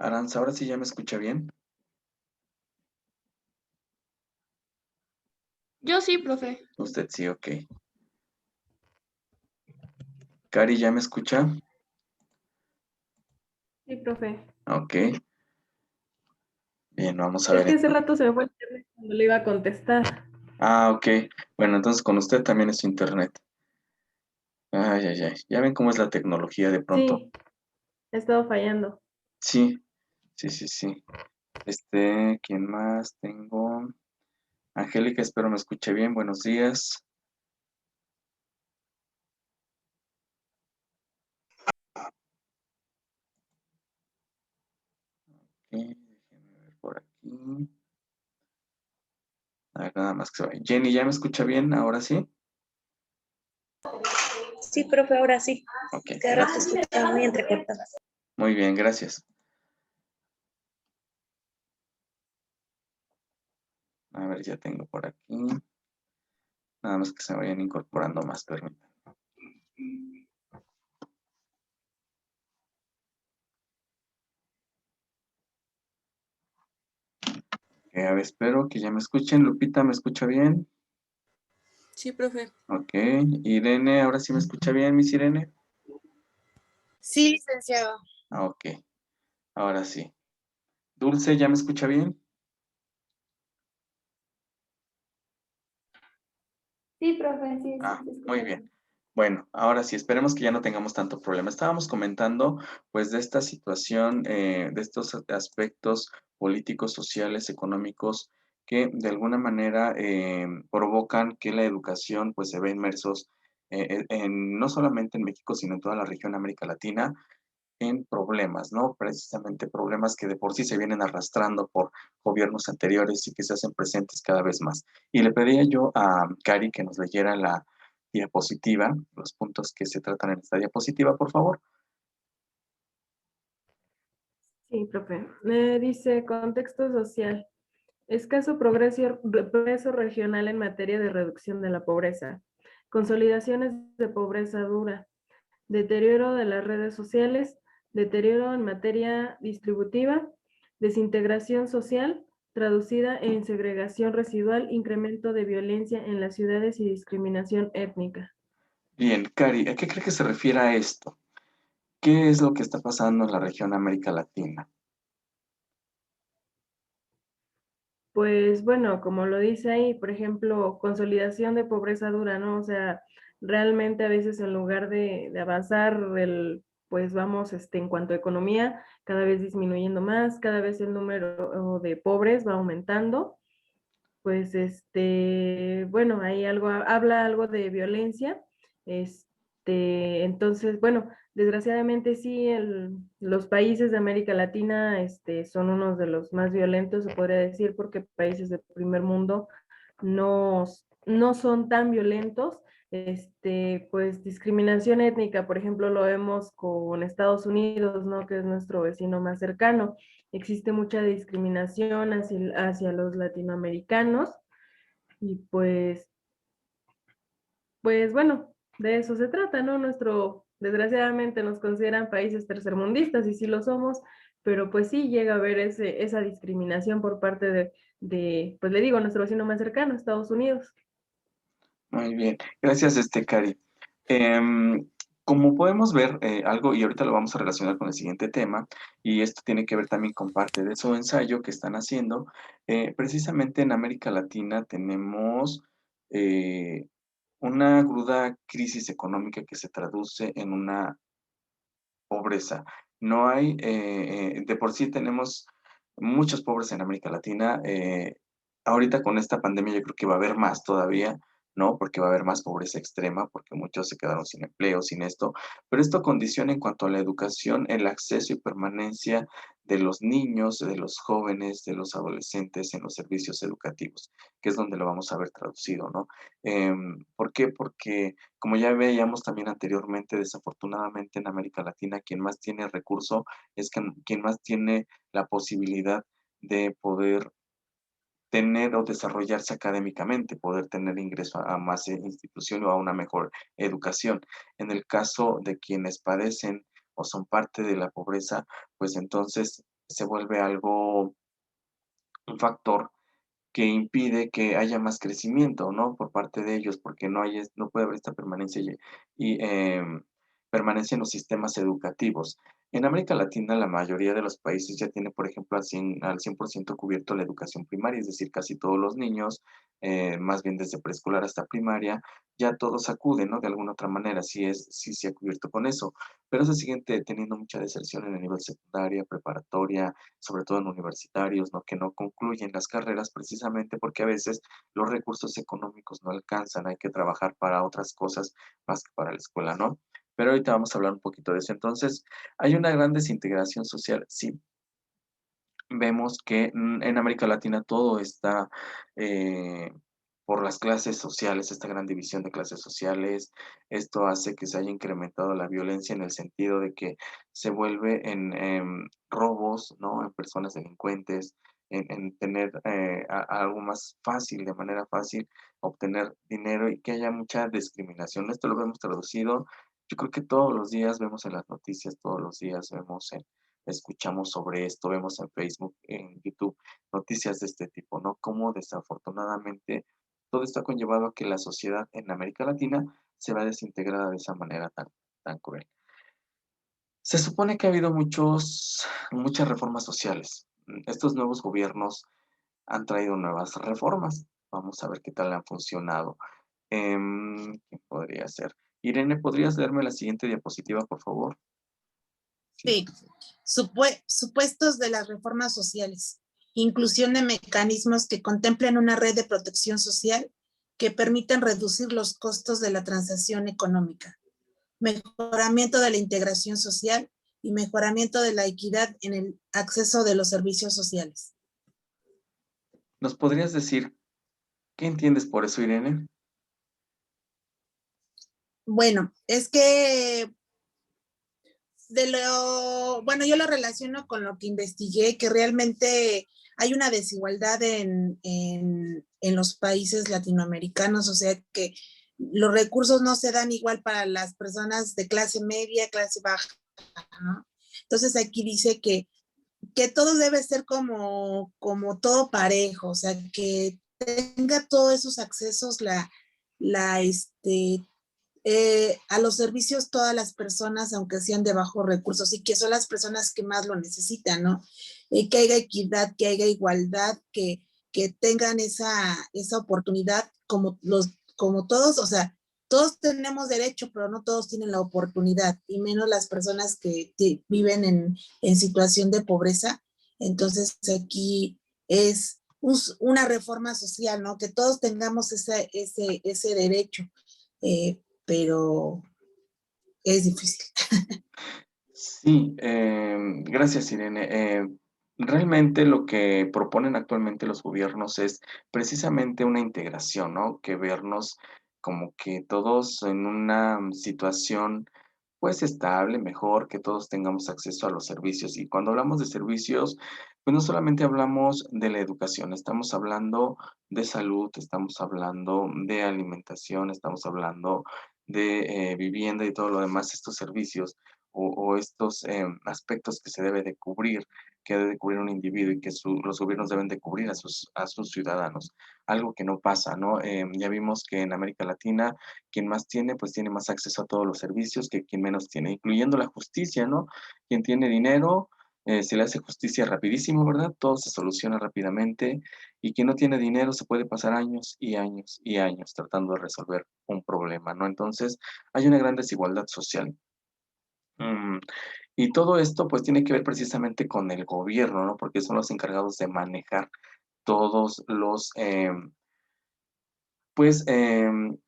Aranza, ahora sí ya me escucha bien. Yo sí, profe. Usted sí, ok. Cari, ¿ya me escucha? Sí, profe. Ok, bien, vamos a Es ver que hace entonces. rato se me fue el internet cuando le iba a contestar. Ah, ok. Bueno, entonces con usted también es su internet. Ay, ay, ay. Ya ven cómo es la tecnología de pronto. Sí, he estado fallando. Sí, sí, sí, sí. ¿Quién más tengo? Angélica, espero me escuche bien. Buenos días. Ok, déjenme ver por aquí. A ver, nada más que se vaya. Jenny, ¿ya me escucha bien? ¿Ahora sí? Sí, profe, ahora sí. Ok, Cada rato gracias. escuchaba muy entrecortado. Muy bien, gracias. A ver, ya tengo por aquí. Nada más que se vayan incorporando más, permítanme. A ver, espero que ya me escuchen. Lupita, ¿me escucha bien? Sí, profe. Ok. Irene, ¿ahora sí me escucha bien, Miss Irene? Sí, licenciado. Ah, ok. Ahora sí. Dulce, ¿ya me escucha bien? Sí, profe, sí, sí, Ah, se muy escucha bien. bien. Bueno, ahora sí, esperemos que ya no tengamos tanto problema. Estábamos comentando, pues, de esta situación, de estos aspectos políticos, sociales, económicos, que de alguna manera provocan que la educación, pues, se ve inmersos no solamente en México, sino en toda la región América Latina, en problemas, ¿no? Precisamente problemas que de por sí se vienen arrastrando por gobiernos anteriores y que se hacen presentes cada vez más. Y le pedía yo a Cari que nos leyera la diapositiva, los puntos que se tratan en esta diapositiva, por favor. Sí, profe. Dice contexto social. Escaso progreso regional en materia de reducción de la pobreza. Consolidaciones de pobreza dura. Deterioro de las redes sociales. Deterioro en materia distributiva. Desintegración social, traducida en segregación residual, incremento de violencia en las ciudades y discriminación étnica. Bien, Cari, ¿a qué cree que se refiere a esto? ¿Qué es lo que está pasando en la región América Latina? Pues bueno, como lo dice ahí, por ejemplo, consolidación de pobreza dura, ¿no? O sea, realmente a veces en lugar de avanzar, pues vamos, en cuanto a economía, cada vez disminuyendo más, cada vez el número de pobres va aumentando. Pues bueno, ahí habla algo de violencia. Entonces, bueno, desgraciadamente sí, los países de América Latina, son unos de los más violentos, se podría decir, porque países del primer mundo no, no son tan violentos. Pues discriminación étnica, por ejemplo, lo vemos con Estados Unidos, ¿no? Que es nuestro vecino más cercano. Existe mucha discriminación hacia los latinoamericanos y pues bueno, de eso se trata, ¿no? Desgraciadamente nos consideran países tercermundistas y sí lo somos, pero pues sí llega a haber esa discriminación por parte pues le digo, nuestro vecino más cercano, Estados Unidos. Muy bien, gracias, Cari. Em, Como podemos ver, algo, y ahorita lo vamos a relacionar con el siguiente tema, y esto tiene que ver también con parte de su ensayo que están haciendo. Precisamente en América Latina tenemos una aguda crisis económica que se traduce en una pobreza. No hay, de por sí tenemos muchos pobres en América Latina. Ahorita con esta pandemia yo creo que va a haber más todavía, ¿no? Porque va a haber más pobreza extrema, porque muchos se quedaron sin empleo, sin esto. Pero esto condiciona en cuanto a la educación, el acceso y permanencia de los niños, de los jóvenes, de los adolescentes en los servicios educativos, que es donde lo vamos a ver traducido, ¿no? ¿Por qué? Porque como ya veíamos también anteriormente, desafortunadamente en América Latina, quien más tiene recurso es quien más tiene la posibilidad de poder tener o desarrollarse académicamente, poder tener ingreso a más institución o a una mejor educación. En el caso de quienes padecen o son parte de la pobreza, pues entonces se vuelve algo, un factor que impide que haya más crecimiento, ¿no? Por parte de ellos, porque no puede haber esta permanencia permanencia en los sistemas educativos. En América Latina, la mayoría de los países ya tiene, por ejemplo, al 100% cubierto la educación primaria, es decir, casi todos los niños, más bien desde preescolar hasta primaria, ya todos acuden, ¿no? De alguna otra manera, sí se ha cubierto con eso, pero se siguen teniendo mucha deserción en el nivel secundaria, preparatoria, sobre todo en universitarios, ¿no? Que no concluyen las carreras precisamente porque a veces los recursos económicos no alcanzan, hay que trabajar para otras cosas más que para la escuela, ¿no? Pero ahorita vamos a hablar un poquito de eso. Entonces, hay una gran desintegración social, sí. Vemos que en América Latina todo está por las clases sociales, esta gran división de clases sociales. Esto hace que se haya incrementado la violencia en el sentido de que se vuelve en robos, ¿no? En personas delincuentes, en tener algo más fácil, de manera fácil, obtener dinero y que haya mucha discriminación. Esto lo vemos traducido. Yo creo que todos los días vemos en las noticias, todos los días vemos escuchamos sobre esto, vemos en Facebook, en YouTube, noticias de este tipo, ¿no? Cómo desafortunadamente todo esto ha conllevado a que la sociedad en América Latina se va desintegrada de esa manera tan cruel. Se supone que ha habido muchas reformas sociales. Estos nuevos gobiernos han traído nuevas reformas. Vamos a ver qué tal han funcionado. ¿Quién podría ser? Irene, ¿podrías leerme la siguiente diapositiva, por favor? Sí, supuestos de las reformas sociales. Inclusión de mecanismos que contemplen una red de protección social que permitan reducir los costos de la transacción económica. Mejoramiento de la integración social y mejoramiento de la equidad en el acceso de los servicios sociales. ¿Nos podrías decir qué entiendes por eso, Irene? Bueno, es que bueno, yo lo relaciono con lo que investigué, que realmente hay una desigualdad en los países latinoamericanos, o sea que los recursos no se dan igual para las personas de clase media, clase baja, ¿no? Entonces aquí dice que todo debe ser como todo parejo, o sea, que tenga todos esos accesos a los servicios todas las personas, aunque sean de bajos recursos, y que son las personas que más lo necesitan, ¿no? Que haya equidad, que haya igualdad, que tengan esa oportunidad como todos, o sea, todos tenemos derecho, pero no todos tienen la oportunidad, y menos las personas que viven en situación de pobreza. Entonces aquí es una reforma social, ¿no? Que todos tengamos ese derecho. Pero es difícil. Sí, gracias, Irene. Realmente lo que proponen actualmente los gobiernos es precisamente una integración, ¿no? Que vernos como que todos en una situación pues estable, mejor, que todos tengamos acceso a los servicios. Y cuando hablamos de servicios, pues no solamente hablamos de la educación, estamos hablando de salud, estamos hablando de alimentación, estamos hablando de vivienda y todo lo demás, estos servicios o estos aspectos que se debe de cubrir, que debe de cubrir un individuo y que los gobiernos deben de cubrir a sus ciudadanos. Algo que no pasa, ¿no? Ya vimos que en América Latina quien más tiene, pues tiene más acceso a todos los servicios que quien menos tiene, incluyendo la justicia, ¿no? Quien tiene dinero, se le hace justicia rapidísimo, ¿verdad? Todo se soluciona rápidamente y quien no tiene dinero se puede pasar años y años y años tratando de resolver un problema, ¿no? Entonces, hay una gran desigualdad social. Mm, y todo esto pues tiene que ver precisamente con el gobierno, ¿no? Porque son los encargados de manejar todos los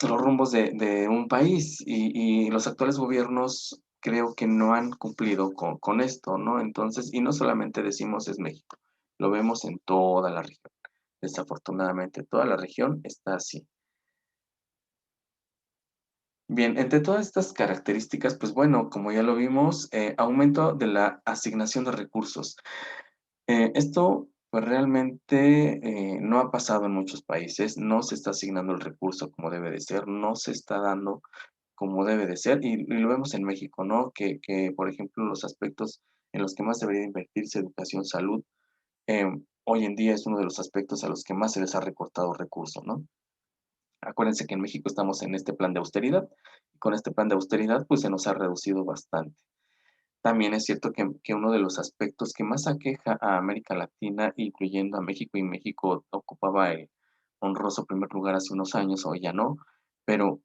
rumbos de un país y los actuales gobiernos creo que no han cumplido con esto, ¿no? Entonces, y no solamente decimos es México, lo vemos en toda la región. Desafortunadamente, toda la región está así. Bien, entre todas estas características, pues bueno, como ya lo vimos, aumento de la asignación de recursos. Esto, pues realmente no ha pasado en muchos países, no se está asignando el recurso como debe de ser, no se está dando como debe de ser, y lo vemos en México, ¿no? Por ejemplo, los aspectos en los que más debería invertirse educación, salud, hoy en día es uno de los aspectos a los que más se les ha recortado recursos, ¿no? Acuérdense que en México estamos en este plan de austeridad, y con este plan de austeridad pues se nos ha reducido bastante. También es cierto que uno de los aspectos que más aqueja a América Latina, incluyendo a México, y México ocupaba el honroso primer lugar hace unos años, hoy ya no, pero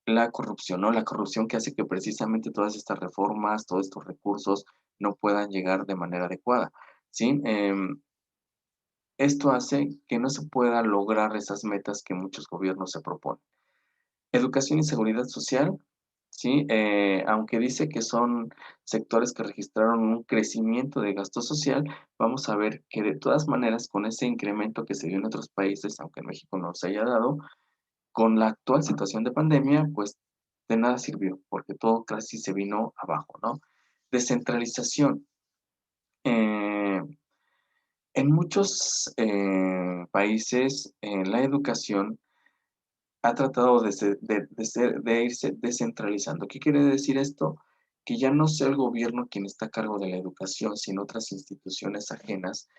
la corrupción, ¿no? La corrupción que hace que precisamente todas estas reformas, todos estos recursos no puedan llegar de manera adecuada, ¿sí? Esto hace que no se pueda lograr esas metas que muchos gobiernos se proponen. Educación y seguridad social, ¿sí? Aunque dice que son sectores que registraron un crecimiento de gasto social, vamos a ver que de todas maneras, con ese incremento que se dio en otros países, aunque en México no se haya dado, con la actual situación de pandemia, pues de nada sirvió, porque todo casi se vino abajo, ¿no? Descentralización. Eh, en muchos países, la educación ha tratado de irse descentralizando. ¿Qué quiere decir esto? Que ya no sea el gobierno quien está a cargo de la educación, sino otras instituciones ajenas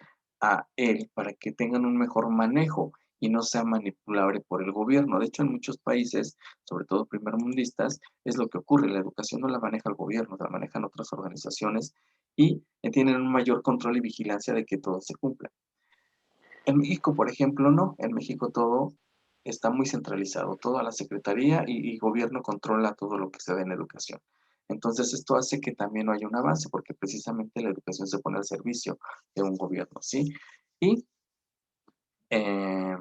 a él para que tengan un mejor manejo y no sea manipulable por el gobierno. De hecho, en muchos países, sobre todo primermundistas, es lo que ocurre. La educación no la maneja el gobierno, la manejan otras organizaciones y tienen un mayor control y vigilancia de que todo se cumpla. En México, por ejemplo, no. En México todo está muy centralizado. Toda la secretaría y gobierno controla todo lo que se da en educación. Entonces, esto hace que también no haya un avance, porque precisamente la educación se pone al servicio de un gobierno, ¿sí? Y, eh,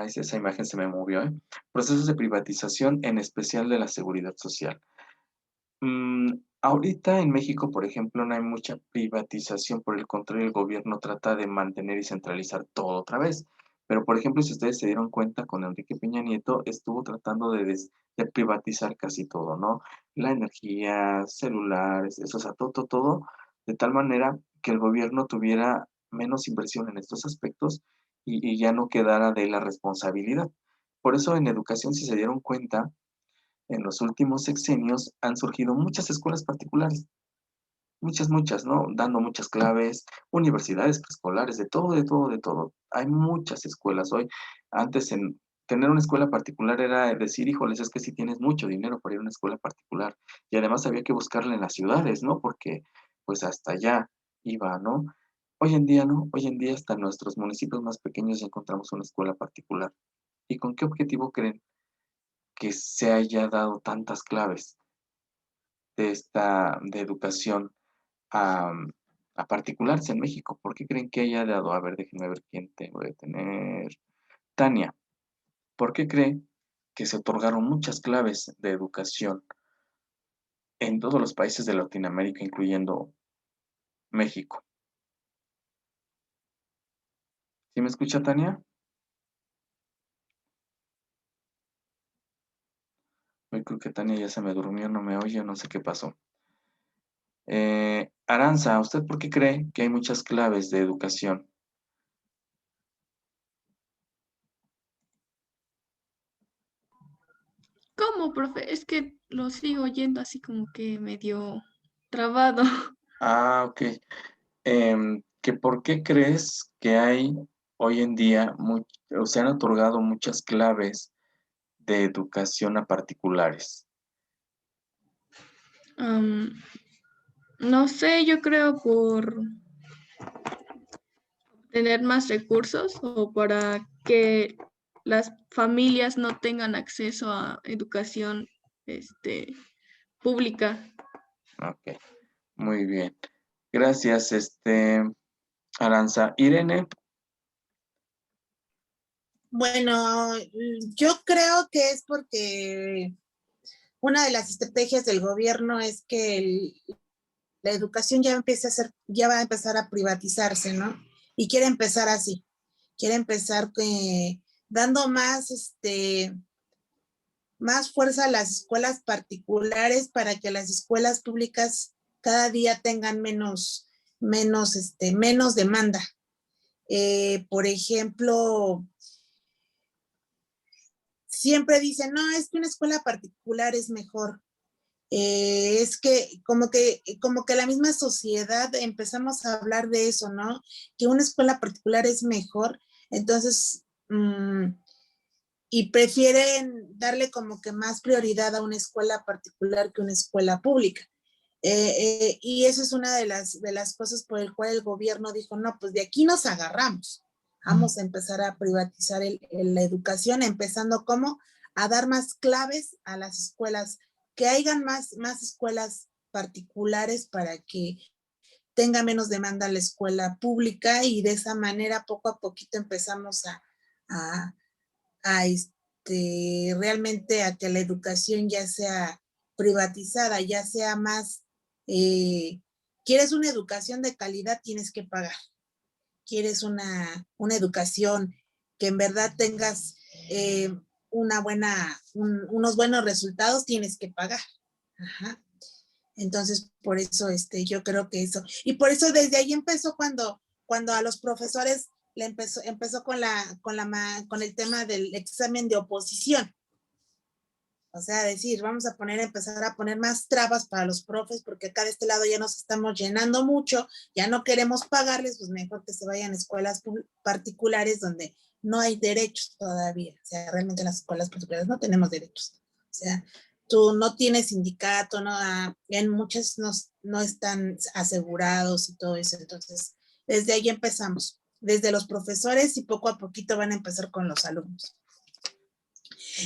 esa imagen se me movió, ¿eh? Procesos de privatización, en especial de la seguridad social. Ahorita en México, por ejemplo, no hay mucha privatización, por el contrario, el gobierno trata de mantener y centralizar todo otra vez. Pero, por ejemplo, si ustedes se dieron cuenta, con Enrique Peña Nieto estuvo tratando de privatizar casi todo, ¿no? La energía, celulares, eso, o sea, todo, de tal manera que el gobierno tuviera menos inversión en estos aspectos y ya no quedara de la responsabilidad. Por eso en educación, si se dieron cuenta, en los últimos sexenios han surgido muchas escuelas particulares, muchas, ¿no? Dando muchas claves, universidades preescolares, de todo. Hay muchas escuelas hoy. Antes en tener una escuela particular era decir, híjoles, es que si tienes mucho dinero para ir a una escuela particular. Y además había que buscarla en las ciudades, ¿no? Porque pues hasta allá iba, ¿no? Hoy en día no, hoy en día hasta en nuestros municipios más pequeños ya encontramos una escuela particular. ¿Y con qué objetivo creen que se haya dado tantas claves de educación a, a particulares en México? ¿Por qué creen que haya dado? A ver, déjenme ver quién tengo de tener. Tania, ¿por qué cree que se otorgaron muchas claves de educación en todos los países de Latinoamérica, incluyendo México? ¿Sí me escucha, Tania? Yo creo que Tania ya se me durmió, no me oye, no sé qué pasó. Aranza, ¿usted por qué cree que hay muchas claves de educación? ¿Cómo, profe? Es que lo sigo oyendo así como que medio trabado. Ah, ok. ¿Que por qué crees que hay hoy en día, o se han otorgado muchas claves de educación a particulares? Am, no sé, yo creo por tener más recursos o para que las familias no tengan acceso a educación, pública. Ok, muy bien. Gracias, Aranza. Irene, Bueno, yo creo que es porque una de las estrategias del gobierno es que la educación ya empieza a ser, ya va a empezar a privatizarse, ¿no? Y quiere empezar así, quiere empezar dando más fuerza a las escuelas particulares para que las escuelas públicas cada día tengan menos demanda. Por ejemplo, siempre dicen, no, es que una escuela particular es mejor, es que como que la misma sociedad empezamos a hablar de eso, ¿no? Que una escuela particular es mejor, entonces, y prefieren darle como que más prioridad a una escuela particular que una escuela pública. Y eso es una de las cosas por el cual el gobierno dijo, no, pues de aquí nos agarramos. Vamos a empezar a privatizar la educación, empezando como a dar más claves a las escuelas, que hayan más escuelas particulares para que tenga menos demanda la escuela pública y de esa manera poco a poquito empezamos a, realmente a que la educación ya sea privatizada, ya sea más, quieres una educación de calidad, tienes que pagar. Quieres una educación que en verdad tengas unos buenos resultados, tienes que pagar. Ajá. Entonces, por eso yo creo que eso. Y por eso desde ahí empezó cuando a los profesores le empezó con el tema del examen de oposición. O sea, decir, vamos a empezar a poner más trabas para los profes, porque acá de este lado ya nos estamos llenando mucho, ya no queremos pagarles, pues mejor que se vayan a escuelas particulares donde no hay derechos todavía. O sea, realmente en las escuelas particulares no tenemos derechos. O sea, tú no tienes sindicato, no, en muchas no están asegurados y todo eso. Entonces, desde ahí empezamos, desde los profesores y poco a poquito van a empezar con los alumnos.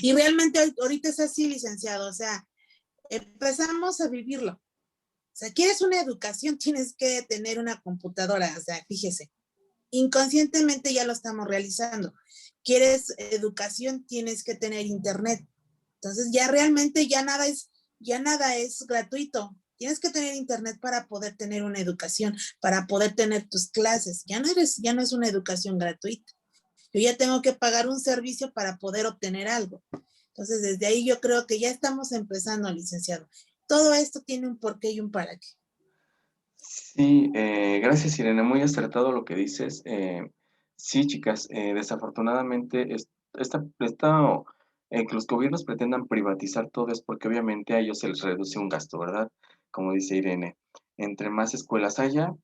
Y realmente ahorita es así, licenciado, o sea, empezamos a vivirlo. O sea, quieres una educación, tienes que tener una computadora, o sea, fíjese, inconscientemente ya lo estamos realizando. Quieres educación, tienes que tener internet. Entonces ya realmente ya nada es gratuito. Tienes que tener internet para poder tener una educación, para poder tener tus clases. Ya no es una educación gratuita. Yo ya tengo que pagar un servicio para poder obtener algo. Entonces, desde ahí yo creo que ya estamos empezando, licenciado. Todo esto tiene un porqué y un para qué. Sí, gracias Irene, muy acertado lo que dices. Sí, chicas, desafortunadamente que los gobiernos pretendan privatizar todo es porque obviamente a ellos se les reduce un gasto, ¿verdad? Como dice Irene, entre más escuelas haya,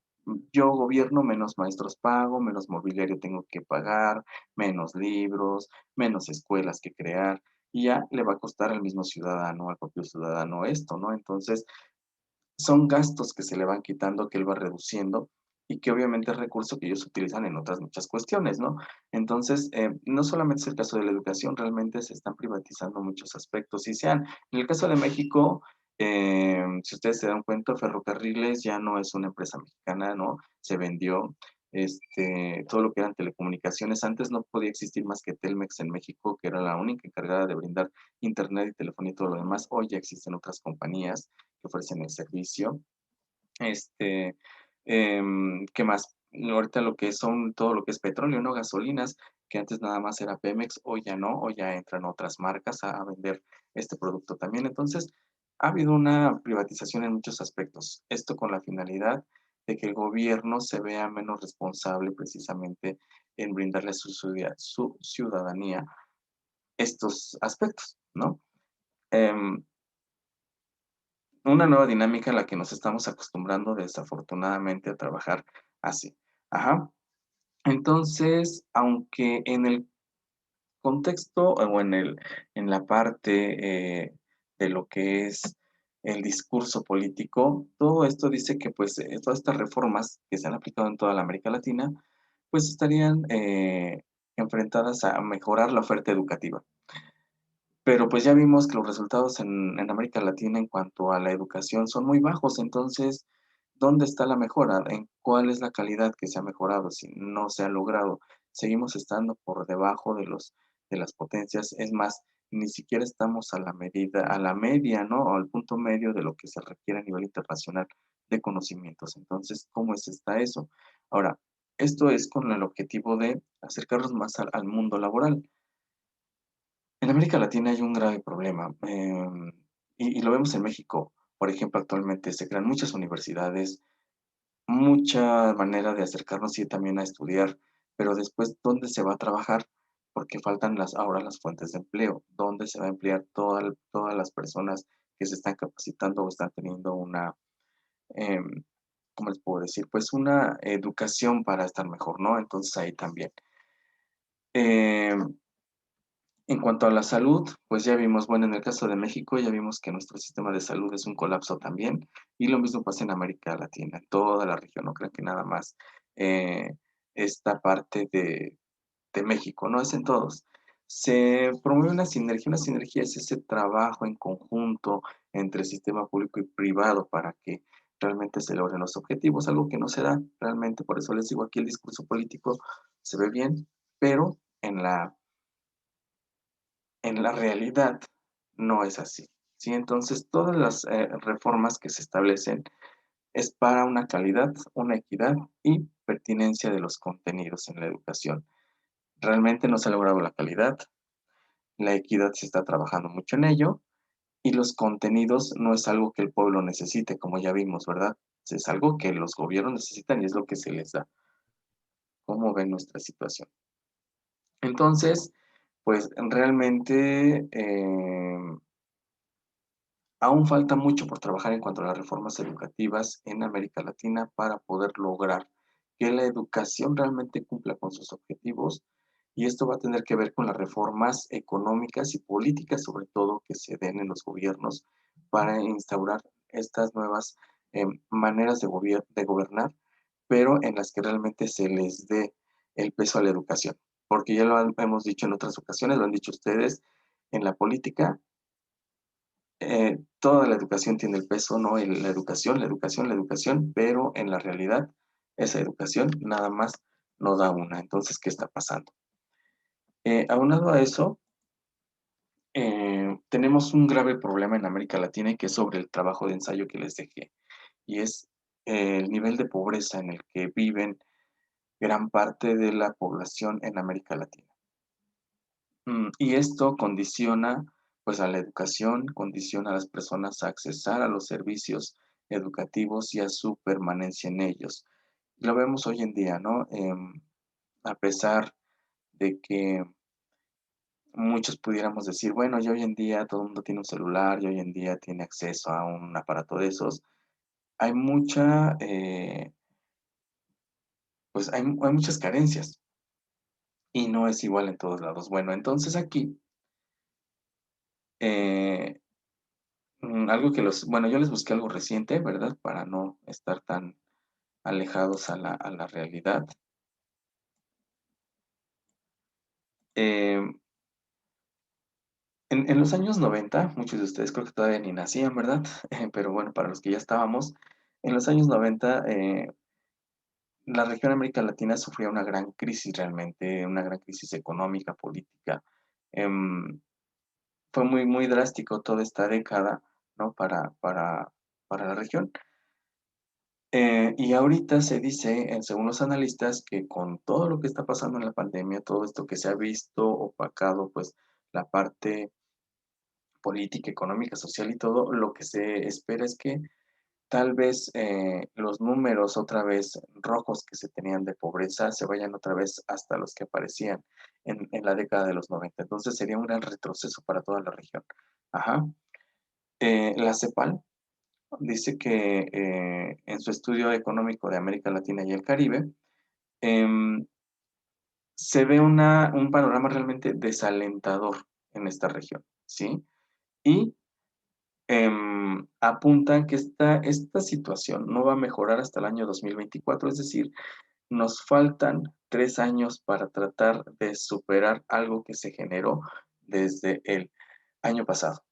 yo gobierno, menos maestros pago, menos mobiliario tengo que pagar, menos libros, menos escuelas que crear, y ya le va a costar al mismo ciudadano, al propio ciudadano esto, ¿no? Entonces, son gastos que se le van quitando, que él va reduciendo y que obviamente es recurso que ellos utilizan en otras muchas cuestiones, ¿no? Entonces, no solamente es el caso de la educación, realmente se están privatizando muchos aspectos. Y sean, en el caso de México, si ustedes se dan cuenta, Ferrocarriles ya no es una empresa mexicana, ¿no? Se vendió. Todo lo que eran telecomunicaciones, antes no podía existir más que Telmex en México, que era la única encargada de brindar internet y telefonía y todo lo demás. Hoy ya existen otras compañías que ofrecen el servicio. ¿Qué más? Ahorita lo que son todo lo que es petróleo, ¿no? Gasolinas, que antes nada más era Pemex, hoy ya no, hoy ya entran otras marcas a vender este producto también. Entonces, ha habido una privatización en muchos aspectos. Esto con la finalidad de que el gobierno se vea menos responsable precisamente en brindarle a su ciudadanía estos aspectos, ¿no? Una nueva dinámica en la que nos estamos acostumbrando desafortunadamente a trabajar así. Ajá. Entonces, aunque en el contexto o en la parte de lo que es el discurso político, todo esto dice que pues todas estas reformas que se han aplicado en toda la América Latina, pues estarían enfrentadas a mejorar la oferta educativa. Pero pues ya vimos que los resultados en América Latina en cuanto a la educación son muy bajos, entonces, ¿dónde está la mejora? ¿En cuál es la calidad que se ha mejorado? Si no se ha logrado, seguimos estando por debajo de las potencias, es más, ni siquiera estamos a la media, ¿no? O al punto medio de lo que se requiere a nivel internacional de conocimientos. Entonces, ¿cómo está eso? Ahora, esto es con el objetivo de acercarnos más al mundo laboral. En América Latina hay un grave problema, y lo vemos en México. Por ejemplo, actualmente se crean muchas universidades, mucha manera de acercarnos y también a estudiar, pero después, ¿dónde se va a trabajar? Porque faltan ahora las fuentes de empleo, ¿dónde se va a emplear todas las personas que se están capacitando o están teniendo una, em, ¿cómo les puedo decir? Pues una educación para estar mejor, ¿no? Entonces ahí también. Em, en cuanto a la salud, pues ya vimos, bueno, en el caso de México, ya vimos que nuestro sistema de salud es un colapso también, y lo mismo pasa en América Latina, en toda la región, no creo que nada más eh, esta parte de México, no es en todos. Se promueve una sinergia es ese trabajo en conjunto entre el sistema público y privado para que realmente se logren los objetivos, algo que no se da realmente, por eso les digo aquí el discurso político se ve bien, pero en la realidad no es así, ¿sí? Entonces, todas las reformas que se establecen es para una calidad, una equidad y pertinencia de los contenidos en la educación. Realmente no se ha logrado la calidad, la equidad se está trabajando mucho en ello y los contenidos no es algo que el pueblo necesite, como ya vimos, ¿verdad? Es algo que los gobiernos necesitan y es lo que se les da. ¿Cómo ven nuestra situación? Entonces, pues realmente aún falta mucho por trabajar en cuanto a las reformas educativas en América Latina para poder lograr que la educación realmente cumpla con sus objetivos y esto va a tener que ver con las reformas económicas y políticas, sobre todo, que se den en los gobiernos para instaurar estas nuevas maneras de gobernar, pero en las que realmente se les dé el peso a la educación. Porque ya hemos dicho en otras ocasiones, lo han dicho ustedes, en la política toda la educación tiene el peso, ¿no? La educación, pero en la realidad esa educación nada más no da una. Entonces, ¿qué está pasando? Aunado a eso, tenemos un grave problema en América Latina y que es sobre el trabajo de ensayo que les dejé, y es el nivel de pobreza en el que viven gran parte de la población en América Latina. Y esto condiciona, pues, a la educación, condiciona a las personas a accesar a los servicios educativos y a su permanencia en ellos. Lo vemos hoy en día, ¿no? A pesar de que muchos pudiéramos decir, bueno, ya hoy en día todo el mundo tiene un celular, y hoy en día tiene acceso a un aparato de esos, hay pues hay muchas carencias y no es igual en todos lados. Bueno, entonces aquí, eh, algo que bueno, yo les busqué algo reciente, ¿verdad? Para no estar tan alejados a la realidad. Em, en los años 90, muchos de ustedes creo que todavía ni nacían, ¿verdad? Pero bueno, para los que ya estábamos, en los años 90, la región América Latina sufría una gran crisis realmente, una gran crisis económica, política. Em, Fue muy, muy drástico toda esta década, ¿no? Para la región. Y ahorita se dice, según los analistas, que con todo lo que está pasando en la pandemia, todo esto que se ha visto opacado, pues la parte política, económica, social y todo, lo que se espera es que tal vez los números otra vez rojos que se tenían de pobreza se vayan otra vez hasta los que aparecían en la década de los 90. Entonces sería un gran retroceso para toda la región. Ajá. La CEPAL dice que en su estudio económico de América Latina y el Caribe, em, se ve un panorama realmente desalentador en esta región, ¿sí? Y apuntan que esta situación no va a mejorar hasta el año 2024, es decir, nos faltan 3 años para tratar de superar algo que se generó desde el año pasado.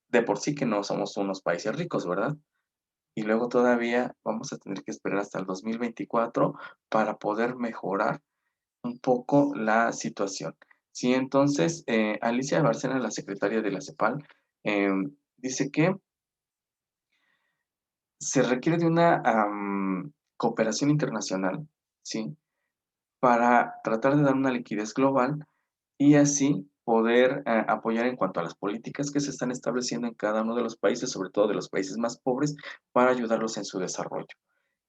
De por sí que no somos unos países ricos, ¿verdad? Y luego todavía vamos a tener que esperar hasta el 2024 para poder mejorar un poco la situación. Sí, entonces, Alicia Bárcena, la secretaria de la CEPAL, dice que se requiere de una cooperación internacional, ¿sí? Para tratar de dar una liquidez global y así poder apoyar en cuanto a las políticas que se están estableciendo en cada uno de los países, sobre todo de los países más pobres, para ayudarlos en su desarrollo.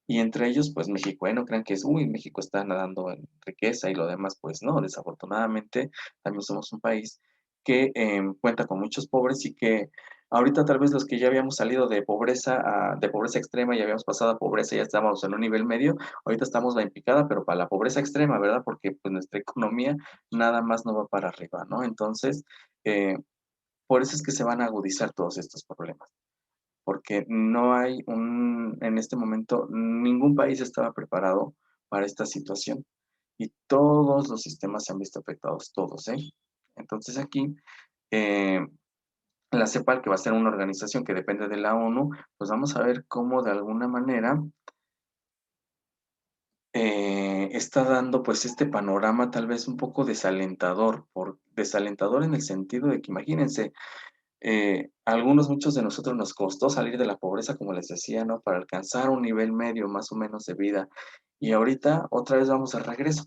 Y entre ellos, pues México, no crean que es, uy, México está nadando en riqueza y lo demás, pues no, desafortunadamente también somos un país que cuenta con muchos pobres y que Ahorita tal vez los que ya habíamos salido de pobreza extrema y habíamos pasado a pobreza, ya estábamos en un nivel medio, ahorita estamos en picada, pero para la pobreza extrema, ¿verdad? Porque pues nuestra economía nada más no va para arriba, ¿no? Entonces, por eso es que se van a agudizar todos estos problemas, porque no hay en este momento, ningún país estaba preparado para esta situación y todos los sistemas se han visto afectados, todos, ¿eh? Entonces aquí, eh, la CEPAL, que va a ser una organización que depende de la ONU, pues vamos a ver cómo de alguna manera está dando pues este panorama tal vez un poco desalentador, desalentador en el sentido de que imagínense, muchos de nosotros nos costó salir de la pobreza, como les decía, ¿no? Para alcanzar un nivel medio más o menos de vida. Y ahorita otra vez vamos al regreso,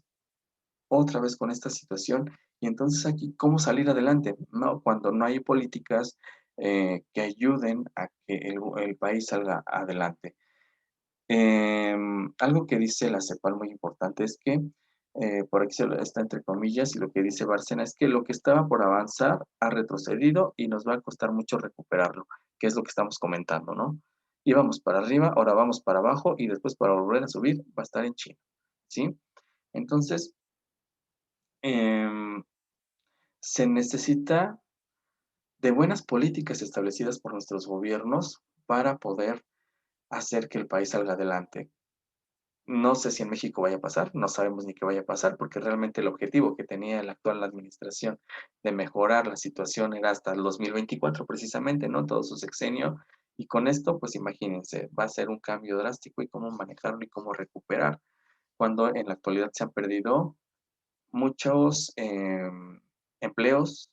otra vez con esta situación. Y entonces aquí, ¿cómo salir adelante? ¿No? Cuando no hay políticas que ayuden a que el país salga adelante. Algo que dice la CEPAL muy importante es que, por aquí está entre comillas, y lo que dice Bárcena es que lo que estaba por avanzar ha retrocedido y nos va a costar mucho recuperarlo, que es lo que estamos comentando, ¿no? Íbamos para arriba, ahora vamos para abajo y después para volver a subir va a estar en China, ¿sí? Entonces, em, se necesita de buenas políticas establecidas por nuestros gobiernos para poder hacer que el país salga adelante. No sé si en México vaya a pasar, no sabemos ni qué vaya a pasar, porque realmente el objetivo que tenía la actual administración de mejorar la situación era hasta el 2024 precisamente, ¿no? Todo su sexenio. Y con esto, pues imagínense, va a ser un cambio drástico y cómo manejarlo y cómo recuperar, cuando en la actualidad se han perdido muchos empleos,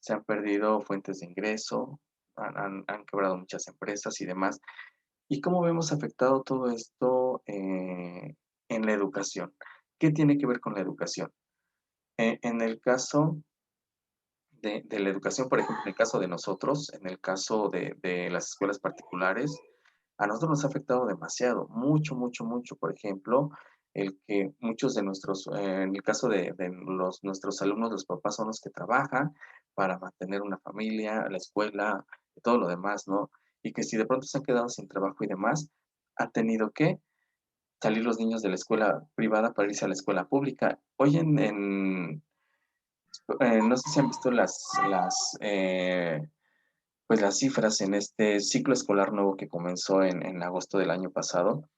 se han perdido fuentes de ingreso, han quebrado muchas empresas y demás. ¿Y cómo vemos afectado todo esto en la educación? ¿Qué tiene que ver con la educación? En el caso de la educación, por ejemplo, en el caso de nosotros, en el caso de las escuelas particulares, a nosotros nos ha afectado demasiado, mucho, mucho, mucho. Por ejemplo, el que muchos de en el caso de nuestros alumnos, los papás son los que trabajan para mantener una familia, la escuela y todo lo demás, ¿no? Y que si de pronto se han quedado sin trabajo y demás, ha tenido que salir los niños de la escuela privada para irse a la escuela pública. Hoy no sé si han visto pues las cifras en este ciclo escolar nuevo que comenzó en agosto del año pasado.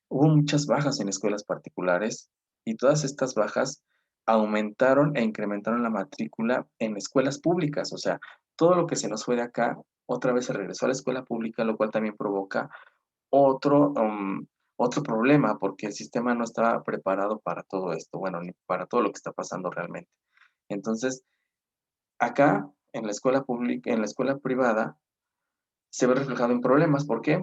Hubo muchas bajas en escuelas particulares y todas estas bajas aumentaron e incrementaron la matrícula en escuelas públicas. O sea, todo lo que se nos fue de acá, otra vez se regresó a la escuela pública, lo cual también provoca otro, otro problema, porque el sistema no estaba preparado para todo esto, bueno, ni para todo lo que está pasando realmente. Entonces, acá, en la escuela pública, en la escuela privada, se ve reflejado en problemas. ¿Por qué?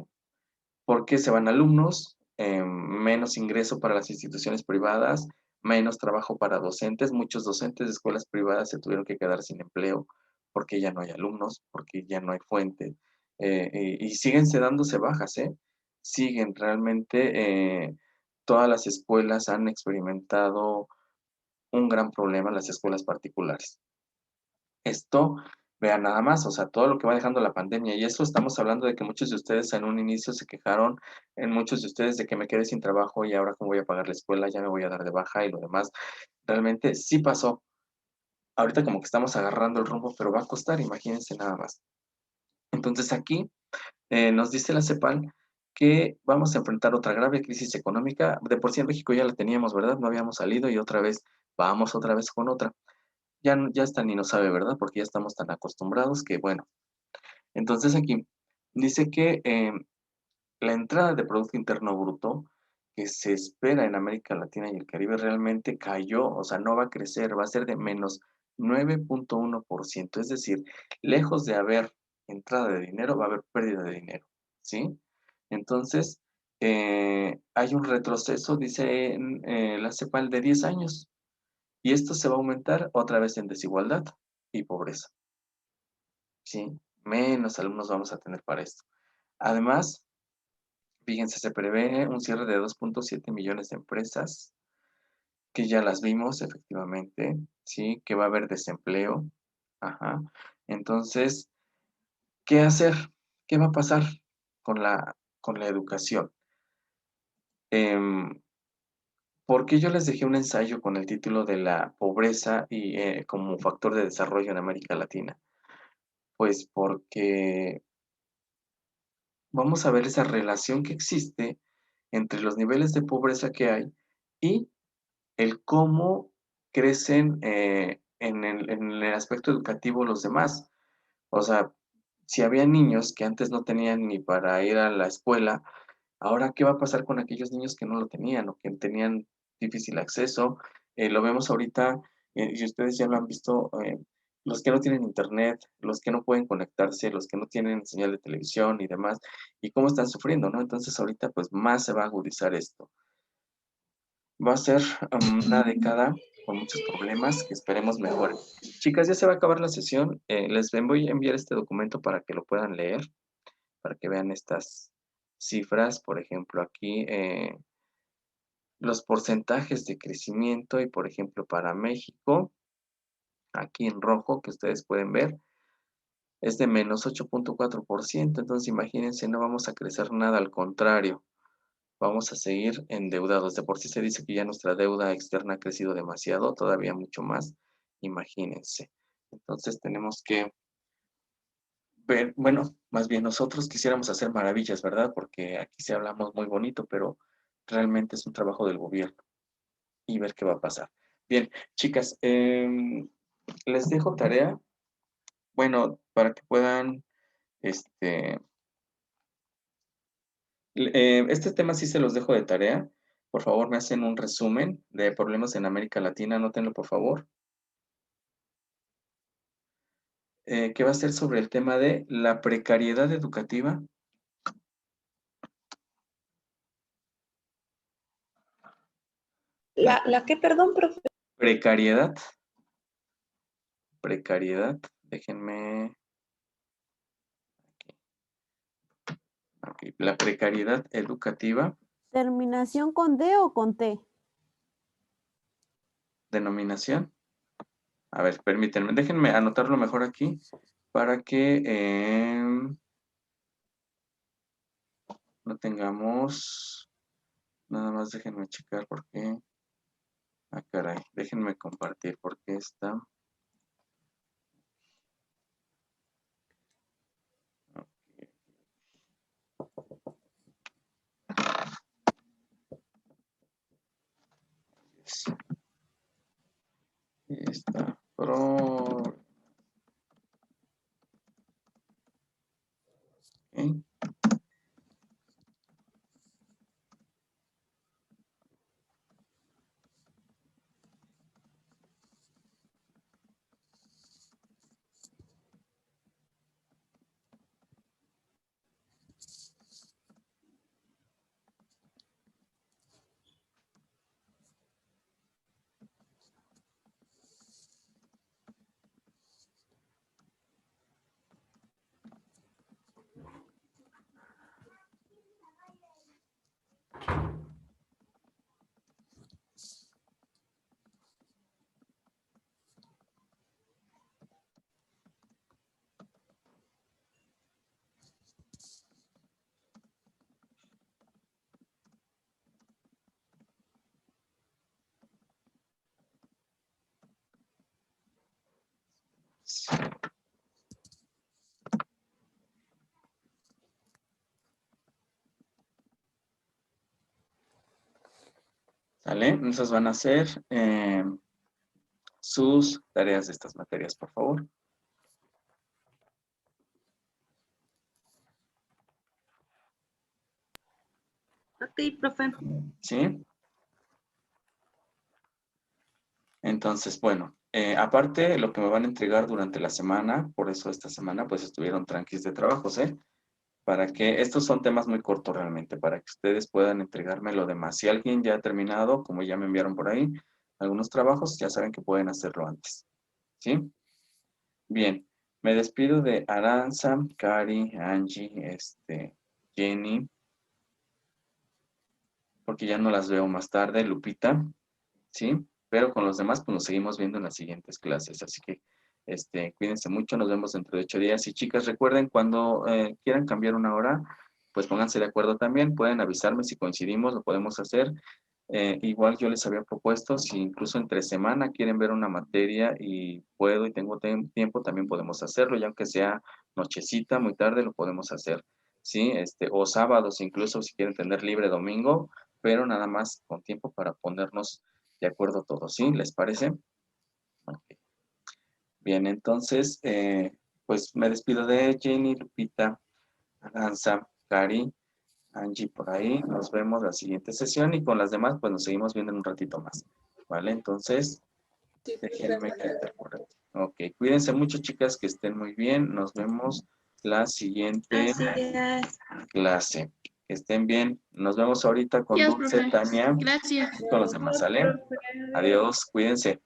Porque se van alumnos, menos ingreso para las instituciones privadas, menos trabajo para docentes. Muchos docentes de escuelas privadas se tuvieron que quedar sin empleo porque ya no hay alumnos, porque ya no hay fuente. Y siguen dándose bajas, ¿eh? Siguen realmente, todas las escuelas han experimentado un gran problema, las escuelas particulares. Esto, vean nada más, o sea, todo lo que va dejando la pandemia. Y eso estamos hablando de que muchos de ustedes en un inicio se quejaron, en muchos de ustedes de que me quedé sin trabajo y ahora cómo voy a pagar la escuela, ya me voy a dar de baja y lo demás. Realmente sí pasó. Ahorita como que estamos agarrando el rumbo, pero va a costar, imagínense nada más. Entonces aquí nos dice la CEPAL que vamos a enfrentar otra grave crisis económica. De por sí en México ya la teníamos, ¿verdad? No habíamos salido y otra vez, vamos otra vez con otra. Ya, ya hasta ni nos sabe, ¿verdad? Porque ya estamos tan acostumbrados que, bueno. Entonces aquí dice que la entrada de Producto Interno Bruto que se espera en América Latina y el Caribe realmente cayó, o sea, no va a crecer, va a ser de menos 9.1%. Es decir, lejos de haber entrada de dinero, va a haber pérdida de dinero, ¿sí? Entonces, hay un retroceso, dice la CEPAL, de 10 años, y esto se va a aumentar otra vez en desigualdad y pobreza, ¿sí? Menos alumnos vamos a tener para esto. Además, fíjense, se prevé un cierre de 2.7 millones de empresas, que ya las vimos efectivamente, ¿sí? Que va a haber desempleo. Ajá. Entonces, ¿Qué hacer? ¿Qué va a pasar con la educación? ¿Por qué yo les dejé un ensayo con el título de la pobreza y como factor de desarrollo en América Latina? Pues porque vamos a ver esa relación que existe entre los niveles de pobreza que hay y el cómo crecen en el aspecto educativo los demás. O sea, si había niños que antes no tenían ni para ir a la escuela, ahora, ¿qué va a pasar con aquellos niños que no lo tenían o que tenían difícil acceso? Lo vemos ahorita, y ustedes ya lo han visto, los que no tienen internet, los que no pueden conectarse, los que no tienen señal de televisión y demás, y cómo están sufriendo, ¿no? Entonces, ahorita, pues, más se va a agudizar esto. Va a ser, una década con muchos problemas que esperemos mejoren. Chicas, ya se va a acabar la sesión, les voy a enviar este documento para que lo puedan leer, para que vean estas cifras. Por ejemplo, aquí, los porcentajes de crecimiento y, por ejemplo, para México, aquí en rojo, que ustedes pueden ver, es de menos 8.4%. Entonces, imagínense, no vamos a crecer nada, al contrario, vamos a seguir endeudados. De por sí se dice que ya nuestra deuda externa ha crecido demasiado, todavía mucho más, imagínense. Entonces, tenemos que ver, bueno, más bien nosotros quisiéramos hacer maravillas, ¿verdad? Porque aquí sí hablamos muy bonito, pero realmente es un trabajo del gobierno y ver qué va a pasar. Bien, chicas, les dejo tarea, bueno, para que puedan, este, este tema sí se los dejo de tarea. Por favor, me hacen un resumen de problemas en América Latina, anótenlo, por favor. Que va a ser sobre el tema de la precariedad educativa. ¿La qué, perdón, profe? Precariedad. Precariedad. Déjenme. Aquí. La precariedad educativa. ¿Terminación con D o con T? Denominación. A ver, permítanme, déjenme anotarlo mejor aquí para que no tengamos. Nada más déjenme checar porque. Ah, caray, déjenme compartir porque está. Está. Ok. ¿Sale? Esas van a ser sus tareas de estas materias, por favor. Ok, profe. ¿Sí? Entonces, bueno, aparte lo que me van a entregar durante la semana, por eso esta semana pues estuvieron tranquis de trabajos, ¿eh? Para que, estos son temas muy cortos realmente, para que ustedes puedan entregarme lo demás. Si alguien ya ha terminado, como ya me enviaron por ahí, algunos trabajos, ya saben que pueden hacerlo antes, ¿sí? Bien, me despido de Aranza, Cari, Angie, Jenny, porque ya no las veo más tarde, Lupita, ¿sí? Pero con los demás, pues nos seguimos viendo en las siguientes clases. Así que Cuídense mucho, nos vemos dentro de 8 días. Y chicas, recuerden, cuando quieran cambiar una hora, pues pónganse de acuerdo también, pueden avisarme si coincidimos, lo podemos hacer. Igual yo les había propuesto, si incluso entre semana quieren ver una materia y puedo y tengo tiempo, también podemos hacerlo, y aunque sea nochecita, muy tarde, lo podemos hacer, ¿sí? O sábados incluso, si quieren tener libre domingo, pero nada más con tiempo para ponernos de acuerdo todos, ¿sí? ¿Les parece? Okay. Bien, entonces, pues me despido de Jenny, Lupita, Aranza, Cari, Angie por ahí. Nos vemos la siguiente sesión y con las demás, pues nos seguimos viendo en un ratito más. ¿Vale? Entonces, Sí, déjenme que por aquí. Ok, cuídense mucho, chicas, que estén muy bien. Nos vemos la siguiente Gracias. clase. Que estén bien. Nos vemos ahorita con Gracias, Dulce, profe. Tania, Gracias. y con los demás, ¿sale? Adiós, cuídense.